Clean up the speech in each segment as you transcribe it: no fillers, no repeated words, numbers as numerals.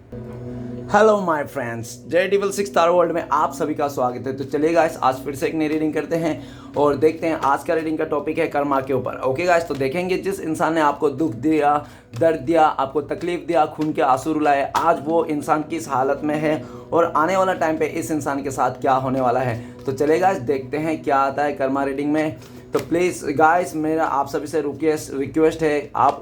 Hello my friends, Daredevil 6 star world में आप सभी का स्वागत है। तो चलिए गाइस, आज फिर से एक नई रीडिंग करते हैं और देखते हैं आज का रीडिंग का टॉपिक है कर्मा के ऊपर। ओके गाइस, तो देखेंगे जिस इंसान ने आपको दुख दिया, दर्द दिया, आपको तकलीफ दिया, खून के आंसू रुलाए, आज वो इंसान किस हालत में है और आने वाला टाइम पे इस इंसान के साथ क्या होने वाला है। तो चलिए गाइस, देखते हैं क्या आता है कर्मा रीडिंग में। तो प्लीज़ गाइस, मेरा आप सभी से रिक्वेस्ट है, आप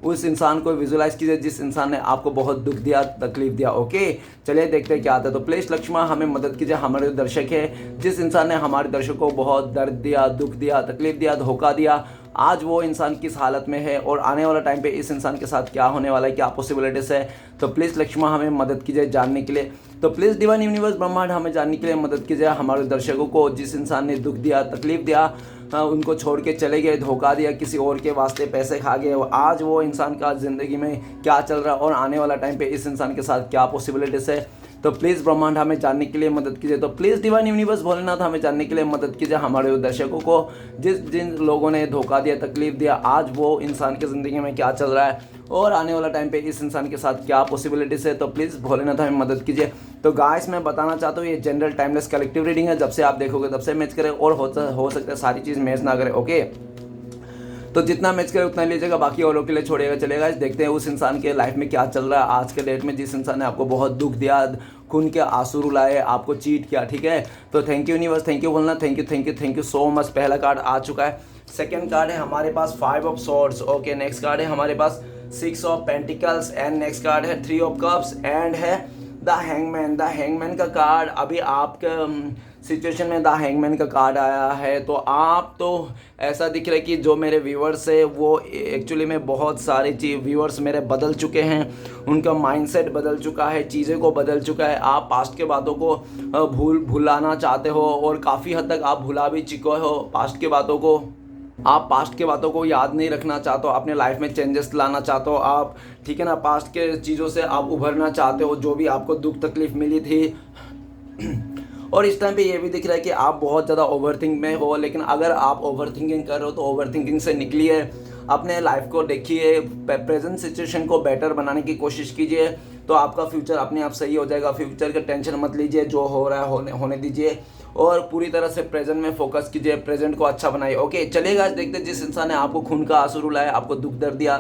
उस इंसान को विजुलाइज कीजिए जिस इंसान ने आपको बहुत दुख दिया, तकलीफ दिया। ओके, चलिए देखते हैं क्या आता है। तो प्लीज़ लक्ष्मण हमें मदद कीजिए, हमारे दर्शक है जिस इंसान ने हमारे दर्शकों को बहुत दर्द दिया, दुख दिया, तकलीफ दिया, धोखा दिया, आज वो इंसान किस हालत में है और आने वाला टाइम पे इस इंसान के साथ क्या होने वाला है, क्या पॉसिबिलिटीज़ है। तो प्लीज़ लक्ष्मण हमें मदद कीजिए जानने के लिए। तो प्लीज़ डिवाइन यूनिवर्स ब्रह्मांड हमें जानने के लिए मदद कीजिए, हमारे दर्शकों को जिस इंसान ने दुख दिया, तकलीफ दिया, उनको छोड़ के चले गए, धोखा दिया, किसी और के वास्ते पैसे खा गए, आज वो इंसान का ज़िंदगी में क्या चल रहा है और आने वाला टाइम पे इस इंसान के साथ क्या पॉसिबिलिटीज़ है। तो प्लीज़ ब्रह्मांड हमें जानने के लिए मदद कीजिए। तो प्लीज़ डिवाइन यूनिवर्स भोलेनाथ हमें जानने के लिए मदद कीजिए, हमारे दर्शकों को जिन लोगों ने धोखा दिया, तकलीफ दिया, आज वो इंसान की ज़िंदगी में क्या चल रहा है और आने वाला टाइम पे इस इंसान के साथ क्या पॉसिबिलिटीज़ है। तो प्लीज़ भोलेनाथ हमें मदद कीजिए। तो गाइस, मैं बताना चाहता हूँ ये जनरल टाइमलेस कलेक्टिव रीडिंग है, जब से आप देखोगे तब से मैच करे और हो सकता है सारी चीज़ मैच ना करे। ओके, तो जितना मैच करे उतना लीजिएगा, बाकी औरों के लिए छोड़िएगा। चलेगा, देखते हैं उस इंसान के लाइफ में क्या चल रहा है आज के डेट में, जिस इंसान ने आपको बहुत दुख दिया, खून के आंसू रुलाए, आपको चीट किया। ठीक है, तो thank you universe, thank you बोलना, थैंक यू सो मच। पहला कार्ड आ चुका है। सेकेंड कार्ड है हमारे पास 5 of swords. Okay, next card है हमारे पास 6 of pentacles and next card है 3 ऑफ कप्स एंड है द हैंगमैन। द हैंगमैन का कार्ड अभी आपके सिचुएशन में द हैंगमैन का कार्ड आया है। तो आप तो ऐसा दिख रहा है कि जो मेरे व्यूअर्स है वो एक्चुअली में बहुत सारे व्यूअर्स मेरे बदल चुके हैं, उनका माइंडसेट बदल चुका है, चीज़ें को बदल चुका है। आप पास्ट के बातों को भुलाना चाहते हो और काफ़ी हद तक आप भुला भी चुके हो पास्ट के बातों को। आप पास्ट के बातों को याद नहीं रखना चाहते हो, अपने लाइफ में चेंजेस लाना चाहते हो आप। ठीक है ना, पास्ट के चीज़ों से आप उभरना चाहते हो, जो भी आपको दुख तकलीफ मिली थी। और इस टाइम पे ये भी दिख रहा है कि आप बहुत ज़्यादा ओवरथिंक में हो, लेकिन अगर आप ओवरथिंकिंग कर रहे हो तो ओवरथिंकिंग से निकलिए, अपने लाइफ को देखिए, प्रेजेंट सिचुएशन को बेटर बनाने की कोशिश कीजिए, तो आपका फ्यूचर अपने आप सही हो जाएगा। फ्यूचर का टेंशन मत लीजिए, जो हो रहा है होने दीजिए और पूरी तरह से प्रेजेंट में फोकस कीजिए, प्रेजेंट को अच्छा बनाइए। ओके, चलिएगा, आज देखते हैं जिस इंसान ने आपको खून का आंसू रुलाया, आपको दुख दर्द दिया,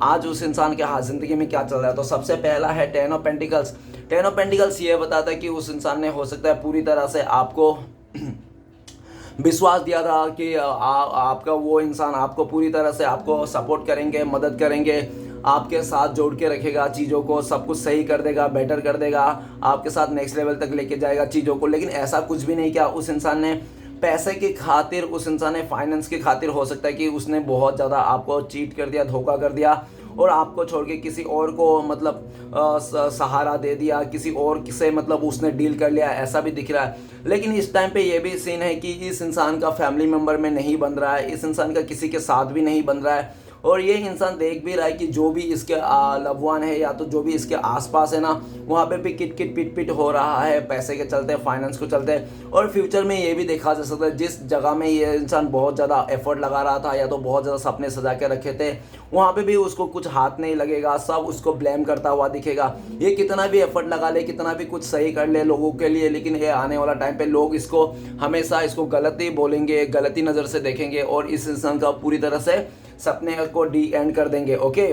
आज उस इंसान के हाथ ज़िंदगी में क्या चल रहा है। तो सबसे पहला है 10 ऑफ पेंटिकल्स। 10 ऑफ पेंटिकल्स ये बताता है कि उस इंसान ने हो सकता है पूरी तरह से आपको विश्वास दिया था कि आपका वो इंसान आपको पूरी तरह से आपको सपोर्ट करेंगे, मदद करेंगे, आपके साथ जोड़ के रखेगा, चीज़ों को सब कुछ सही कर देगा, बेटर कर देगा, आपके साथ नेक्स्ट लेवल तक लेके जाएगा चीज़ों को। लेकिन ऐसा कुछ भी नहीं किया उस इंसान ने। पैसे की खातिर, उस इंसान ने फाइनेंस की खातिर, हो सकता है कि उसने बहुत ज़्यादा आपको चीट कर दिया, धोखा कर दिया और आपको छोड़ के किसी और को मतलब सहारा दे दिया, किसी और से मतलब उसने डील कर लिया, ऐसा भी दिख रहा है। लेकिन इस टाइम पे ये भी सीन है कि इस इंसान का फैमिली मेम्बर में नहीं बन रहा है, इस इंसान का किसी के साथ भी नहीं बन रहा है और ये इंसान देख भी रहा है कि जो भी इसके लव वन है या तो जो भी इसके आसपास है ना, वहाँ पे भी किट किट पिट पिट हो रहा है पैसे के चलते, फाइनेंस को चलते। और फ्यूचर में ये भी देखा जा सकता है जिस जगह में ये इंसान बहुत ज़्यादा एफर्ट लगा रहा था या तो बहुत ज़्यादा सपने सजा के रखे थे, वहाँ पे भी उसको कुछ हाथ नहीं लगेगा, सब उसको ब्लेम करता हुआ दिखेगा। ये कितना भी एफर्ट लगा ले, कितना भी कुछ सही कर ले लोगों के लिए, लेकिन ये आने वाला टाइम पे लोग इसको हमेशा इसको गलत ही बोलेंगे, गलती नज़र से देखेंगे और इस इंसान का पूरी तरह से सपने को डी एंड कर देंगे। ओके,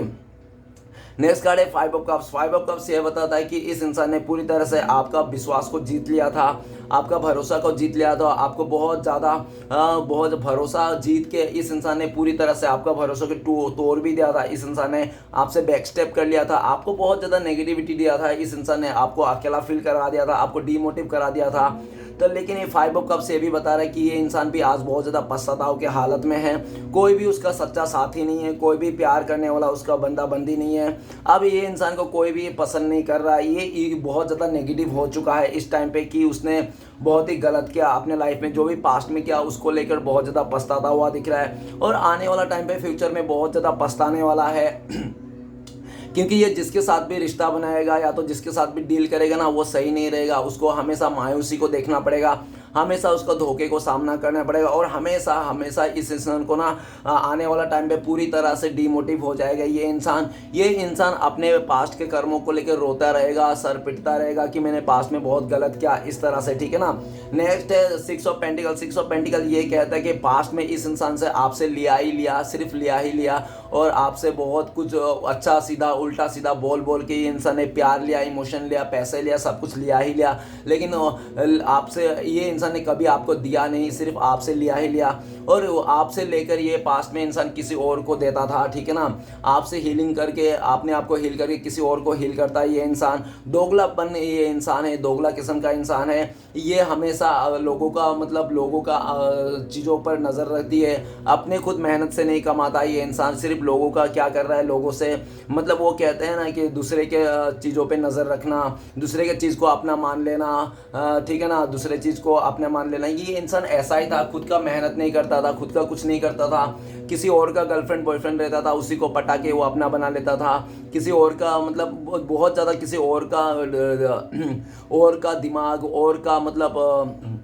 नेक्स्ट कार्ड है 5 ऑफ कप्स। 5 ऑफ कप्स ये बताता है कि इस इंसान ने पूरी तरह से आपका विश्वास को जीत लिया था, आपका भरोसा को जीत लिया था, आपको बहुत ज़्यादा बहुत भरोसा जीत के इस इंसान ने पूरी तरह से आपका भरोसा को तोड़ भी दिया था। इस इंसान ने आपसे बैक स्टेप कर लिया था, आपको बहुत ज़्यादा नेगेटिविटी दिया था, इस इंसान ने आपको अकेला फील करा दिया था, आपको डीमोटिव करा दिया था। तो लेकिन ये 5 ऑफ कप्स ये भी बता रहा है कि ये इंसान भी आज बहुत ज़्यादा पश्चाताप के हालत में है, कोई भी उसका सच्चा साथी नहीं है, कोई भी प्यार करने वाला उसका बंदा बंदी नहीं है। अब ये इंसान को कोई भी पसंद नहीं कर रहा है, ये बहुत ज़्यादा नेगेटिव हो चुका है इस टाइम पे कि उसने बहुत ही गलत किया अपने लाइफ में, जो भी पास्ट में किया उसको लेकर बहुत ज़्यादा पछताता हुआ दिख रहा है और आने वाला टाइम पे फ्यूचर में बहुत ज़्यादा पछताने वाला है क्योंकि ये जिसके साथ भी रिश्ता बनाएगा या तो जिसके साथ भी डील करेगा ना, वो सही नहीं रहेगा, उसको हमेशा मायूसी को देखना पड़ेगा, हमेशा उसको धोखे को सामना करना पड़ेगा और हमेशा हमेशा इस इंसान को ना आने वाला टाइम पे पूरी तरह से डिमोटिव हो जाएगा। ये इंसान अपने पास्ट के कर्मों को लेकर रोता रहेगा, सर पिटता रहेगा कि मैंने पास्ट में बहुत गलत किया, इस तरह से, ठीक है ना। नेक्स्ट है सिक्स ऑफ पेंटिकल ये कहता है कि पास्ट में इस इंसान से आपसे लिया ही लिया, सिर्फ लिया ही लिया और आपसे बहुत कुछ अच्छा सीधा उल्टा सीधा बोल बोल के ये इंसान ने प्यार लिया, इमोशन लिया, पैसे लिया, सब कुछ लिया ही लिया, लेकिन आपसे ये इंसान ने कभी आपको दिया नहीं, सिर्फ आपसे लिया ही लिया। और आपसे लेकर ये पास्ट में इंसान किसी और को देता था, ठीक है ना। आपसे हीलिंग करके, अपने आप को हील करके किसी और को हील करता है ये इंसान। दोगलापन ये इंसान है, दोगला किस्म का इंसान है। ये हमेशा लोगों का चीज़ों पर नज़र रखती है, अपने खुद मेहनत से नहीं कमाता ये इंसान, सिर्फ लोगों का क्या कर रहा है, लोगों से मतलब वो कहते हैं ना कि दूसरे के चीज़ों पे नज़र रखना, दूसरे के चीज़ को अपना मान लेना, ठीक है ना, दूसरे चीज़ को अपना मान लेना। ये इंसान ऐसा ही था, खुद का मेहनत नहीं करता था, खुद का कुछ नहीं करता था, किसी और का गर्लफ्रेंड बॉयफ्रेंड रहता था, उसी को पटा के वो अपना बना लेता था, किसी और का मतलब बहुत ज़्यादा किसी और का दिमाग और का मतलब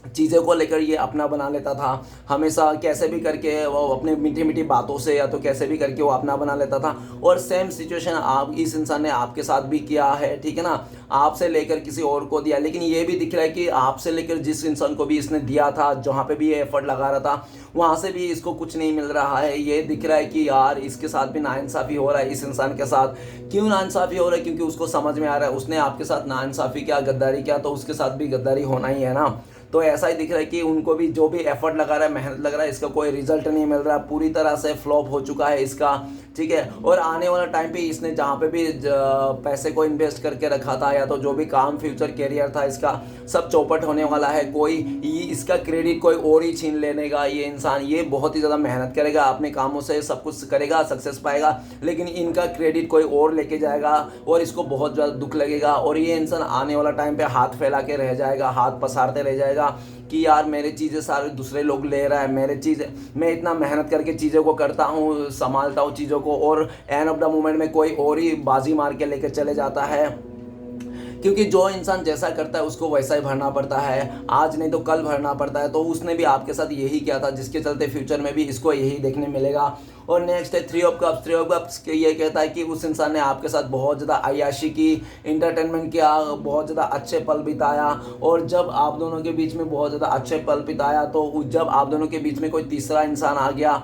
चीज़ों को लेकर ये अपना बना लेता था। हमेशा कैसे भी करके वो अपने मीठी मीठी बातों से या तो कैसे भी करके वो अपना बना लेता था। और सेम सिचुएशन आप इस इंसान ने आपके साथ भी किया है, ठीक है ना। आपसे लेकर किसी और को दिया, लेकिन ये भी दिख रहा है कि आपसे लेकर जिस इंसान को भी इसने दिया था, जहाँ पे भी ये एफर्ट लगा रहा था, वहाँ से भी इसको कुछ नहीं मिल रहा है। ये दिख रहा है कि यार इसके साथ भी नाइंसाफ़ी हो रहा है। इस इंसान के साथ क्यों नाइंसाफ़ी हो रहा है? क्योंकि उसको समझ में आ रहा है उसने आपके साथ नाइंसाफ़ी किया, गद्दारी किया, तो उसके साथ भी गद्दारी होना ही है ना। तो ऐसा ही दिख रहा है कि उनको भी जो भी एफर्ट लगा रहा है, मेहनत लग रहा है, इसका कोई रिजल्ट नहीं मिल रहा, पूरी तरह से फ्लॉप हो चुका है इसका, ठीक है। और आने वाला टाइम पे इसने जहाँ पे भी पैसे को इन्वेस्ट करके रखा था या तो जो भी काम फ्यूचर कैरियर था इसका, सब चौपट होने वाला है। कोई इसका क्रेडिट कोई और ही छीन लेने का ये इंसान। ये बहुत ही ज़्यादा मेहनत करेगा, अपने कामों से सब कुछ करेगा, सक्सेस पाएगा, लेकिन इनका क्रेडिट कोई और लेके जाएगा और इसको बहुत ज़्यादा दुख लगेगा। और ये इंसान आने वाला टाइम पे हाथ फैला के रह जाएगा, हाथ पसारते रह जाएगा कि यार मेरी चीज़ें सारे दूसरे लोग ले रहा है, मेरे चीज़ें, मैं इतना मेहनत करके चीज़ों को करता हूँ, संभालता हूँ चीज़ों को, और एंड ऑफ द मोमेंट में कोई और ही बाजी मार के लेके चले जाता है। क्योंकि जो इंसान जैसा करता है उसको वैसा ही भरना पड़ता है, आज नहीं तो कल भरना पड़ता है। तो उसने भी आपके साथ यही किया था, जिसके चलते फ्यूचर में भी इसको यही देखने मिलेगा। और नेक्स्ट है थ्री ऑफ कप्स ये कहता है कि उस इंसान ने आपके साथ बहुत ज़्यादा अय्याशी की, इंटरटेनमेंट किया, बहुत ज़्यादा अच्छे पल बिताया। और जब आप दोनों के बीच में बहुत ज़्यादा अच्छे पल बिताया, तो जब आप दोनों के बीच में कोई तीसरा इंसान आ गया,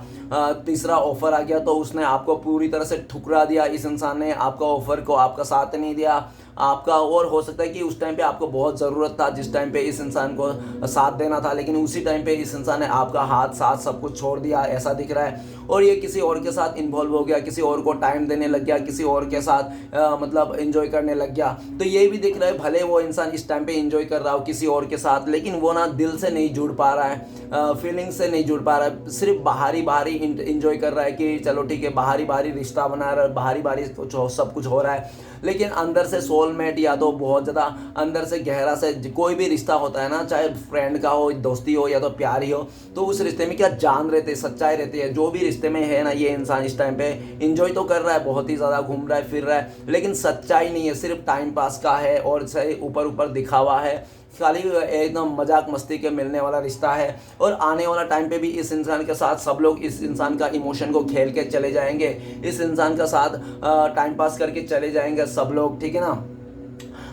तीसरा ऑफर आ गया, तो उसने आपको पूरी तरह से ठुकरा दिया। इस इंसान ने आपका ऑफर को, आपका साथ नहीं दिया आपका। और हो सकता है कि उस टाइम पे आपको बहुत ज़रूरत था, जिस टाइम पे इस इंसान को साथ देना था, लेकिन उसी टाइम पे इस इंसान ने आपका हाथ साथ सब कुछ छोड़ दिया, ऐसा दिख रहा है। और ये किसी और के साथ इन्वॉल्व हो गया, किसी और को टाइम देने लग गया, किसी और के साथ मतलब एंजॉय करने लग गया। तो ये भी दिख रहा है, भले वो इंसान इस टाइम पे एंजॉय कर रहा हो किसी और के साथ, लेकिन वो ना दिल से नहीं जुड़ पा रहा है, फीलिंग्स से नहीं जुड़ पा रहा है, सिर्फ बाहरी एंजॉय कर रहा है कि चलो ठीक है, बाहरी रिश्ता बना रहा है, बाहरी सब कुछ हो रहा है। लेकिन अंदर से सोलमेट या तो बहुत ज़्यादा अंदर से गहरा से कोई भी रिश्ता होता है ना, चाहे फ्रेंड का हो, दोस्ती हो या तो प्यार ही हो, तो उस रिश्ते में क्या जान रहती है, सच्चाई रहती है। जो भी रिश्ते में है ना, ये इंसान इस टाइम पे एंजॉय तो कर रहा है, बहुत ही ज़्यादा घूम रहा है, फिर रहा है, लेकिन सच्चाई नहीं है, सिर्फ टाइम पास का है और सही ऊपर दिखावा है, खाली एकदम मजाक मस्ती के मिलने वाला रिश्ता है। और आने वाला टाइम पे भी इस इंसान के साथ सब लोग इस इंसान का इमोशन को खेल के चले जाएंगे, इस इंसान का साथ टाइम पास करके चले जाएंगे सब लोग, ठीक है ना।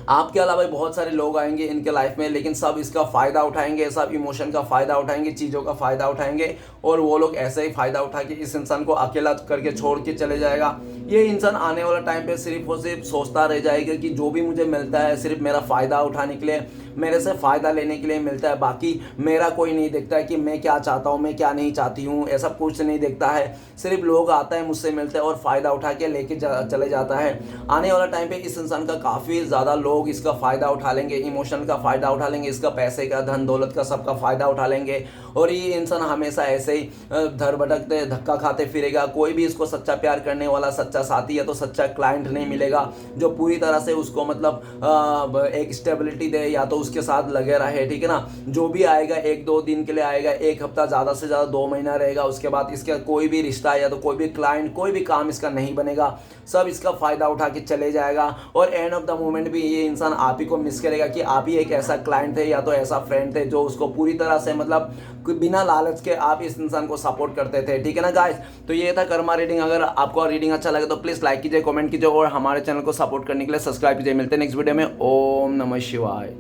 आपके अलावा बहुत सारे लोग आएंगे इनके लाइफ में, लेकिन सब इसका फ़ायदा उठाएंगे, सब इमोशन का फ़ायदा उठाएंगे, चीज़ों का फ़ायदा उठाएंगे, और वो लोग ऐसे ही फ़ायदा उठा के इस इंसान को अकेला करके छोड़ के चले जाएगा। ये इंसान आने वाला टाइम पे सिर्फ और सिर्फ सोचता रह जाएगा कि जो भी मुझे मिलता है सिर्फ मेरा फ़ायदा उठाने के लिए, मेरे से फ़ायदा लेने के लिए मिलता है, बाकी मेरा कोई नहीं देखता है कि मैं क्या चाहता हूँ, मैं क्या नहीं चाहती हूँ, ऐसा कुछ नहीं देखता है। सिर्फ लोग आता है, मुझसे मिलते हैं और फ़ायदा उठा के लेके चले जाता है। आने वाला टाइम पे इस इंसान का काफ़ी ज़्यादा लोग इसका फ़ायदा उठा लेंगे, इमोशन का फ़ायदा उठा लेंगे, इसका पैसे का, धन दौलत का, सबका फ़ायदा उठा लेंगे। और ये इंसान हमेशा ऐसे ही धर भटकते धक्का खाते फिरेगा। कोई भी इसको सच्चा प्यार करने वाला, सच्चा सच्चा साथी या तो सच्चा क्लाइंट नहीं मिलेगा जो पूरी तरह से उसको मतलब एक स्टेबिलिटी दे या तो उसके साथ लगे रहे, ठीक है ना। जो भी आएगा 1-2 दिन के लिए आएगा, 1 हफ्ता, ज़्यादा से ज़्यादा 2 महीना रहेगा, उसके बाद इसका कोई भी रिश्ता या तो कोई भी क्लाइंट, कोई भी काम इसका नहीं बनेगा, सब इसका फ़ायदा उठा के चले जाएगा। और एंड ऑफ द मोमेंट भी ये इंसान आप ही को मिस करेगा कि आप ही एक ऐसा क्लाइंट थे या तो ऐसा फ्रेंड थे जो उसको पूरी तरह से मतलब बिना लालच के आप इस इंसान को सपोर्ट करते थे, ठीक है ना गाइस। तो ये था कर्मा रीडिंग। अगर आपको रीडिंग अच्छा लगे तो प्लीज़ लाइक कीजिए, कमेंट कीजिए और हमारे चैनल को सपोर्ट करने के लिए सब्सक्राइब कीजिए। मिलते हैं नेक्स्ट वीडियो में। ओम नमः शिवाय।